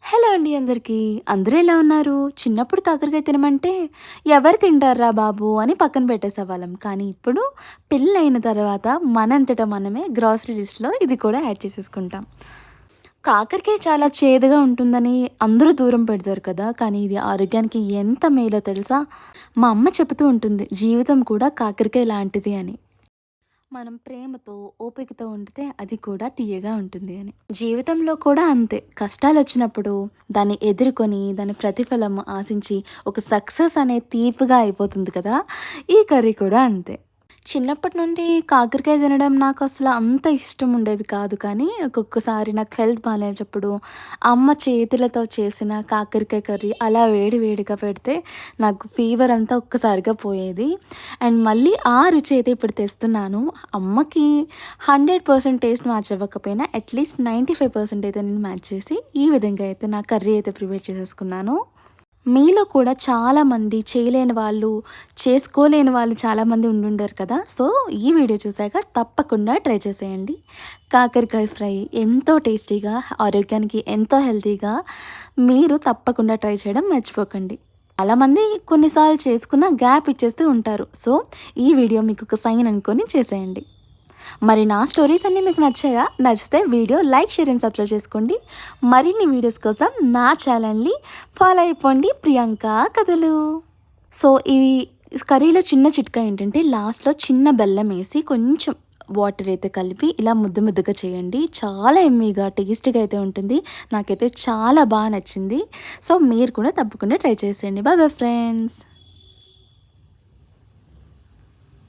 Hello అండి అందరికీ. అందరూ ఎలా ఉన్నారు? చిన్నప్పుడు కాకరకాయ తినమంటే ఎవరు తింటార్రా బాబు అని పక్కన పెట్టేసేవాళ్ళం. కానీ ఇప్పుడు పెళ్ళైన తర్వాత మనంతట మనమే గ్రోసరీ లిస్ట్‌లో ఇది కూడా యాడ్ చేసేసుకుంటాం. కాకరకాయ చాలా చేదుగా ఉంటుందని అందరూ దూరం పెడతారు కదా! కానీ ఇది ఆరోగ్యానికి ఎంత మేలో తెలుసా? మా అమ్మ చెబుతూ ఉంటుంది, జీవితం కూడా కాకరకాయ లాంటిది అని. మనం ప్రేమతో, ఓపికతో వండితే అది కూడా తియ్యగా ఉంటుంది అని. జీవితంలో కూడా అంతే. కష్టాలొచ్చినప్పుడు దాన్ని ఎదుర్కొని, దాని ప్రతిఫలం ఆశించి ఒక సక్సెస్ అనేది తీపిగా అయిపోతుంది కదా! ఈ కర్రీ కూడా అంతే. చిన్నప్పటి నుండి కాకరకాయ తినడం నాకసల అంత ఇష్టం ఉండేది కాదు. కానీ ఒక్కొక్కసారి నాకు హెల్త్ బాలేనప్పుడు అమ్మ చేతులతో చేసిన కాకరకాయ కర్రీ అలా వేడి వేడిగా పెడితే నాకు ఫీవర్ అంతా ఒక్కసారిగా పోయేది. అండ్ మళ్ళీ ఆ రుచి అయితే ఇప్పుడు తెస్తున్నాను. అమ్మకి 100% టేస్ట్ మ్యాచ్ అవ్వకపోయినా అట్‌లీస్ట్ 95% అయితే నేను మ్యాచ్ చేసి ఈ విధంగా అయితే నా కర్రీ అయితే ప్రిపేర్ చేసేసుకున్నాను. మీలో కూడా చాలామంది చేయలేని వాళ్ళు, చేసుకోలేని వాళ్ళు చాలామంది ఉండుంటారు కదా! సో, ఈ వీడియో చూసాక తప్పకుండా ట్రై చేసేయండి. కాకరకాయ ఫ్రై ఎంతో టేస్టీగా, ఆరోగ్యానికి ఎంతో హెల్తీగా మీరు తప్పకుండా ట్రై చేయడం మర్చిపోకండి. చాలామంది కొన్నిసార్లు చేసుకున్న గ్యాప్ ఇచ్చేస్తూ ఉంటారు. సో, ఈ వీడియో మీకు ఒక సైన్ అనుకోని చేసేయండి. మరి నా స్టోరీస్ అన్నీ మీకు నచ్చాయా? నచ్చితే video like, share and subscribe చేసుకోండి. మరిన్ని వీడియోస్ కోసం నా ఛానల్‌ని ఫాలో అయిపోండి. ప్రియాంక కథలు. సో, ఈ కర్రీలో చిన్న చిట్కా ఏంటంటే లాస్ట్‌లో చిన్న బెల్లం ఏసి కొంచెం వాటర్ అయితే కలిపి ఇలా ముద్ద ముద్దగా చేయండి. చాలా యమ్మీగా, టేస్టీగా అయితే ఉంటుంది. నాకైతే చాలా నచ్చింది. సో, మీరు కూడా తప్పకుండా ట్రై చేసేయండి. Bye bye friends.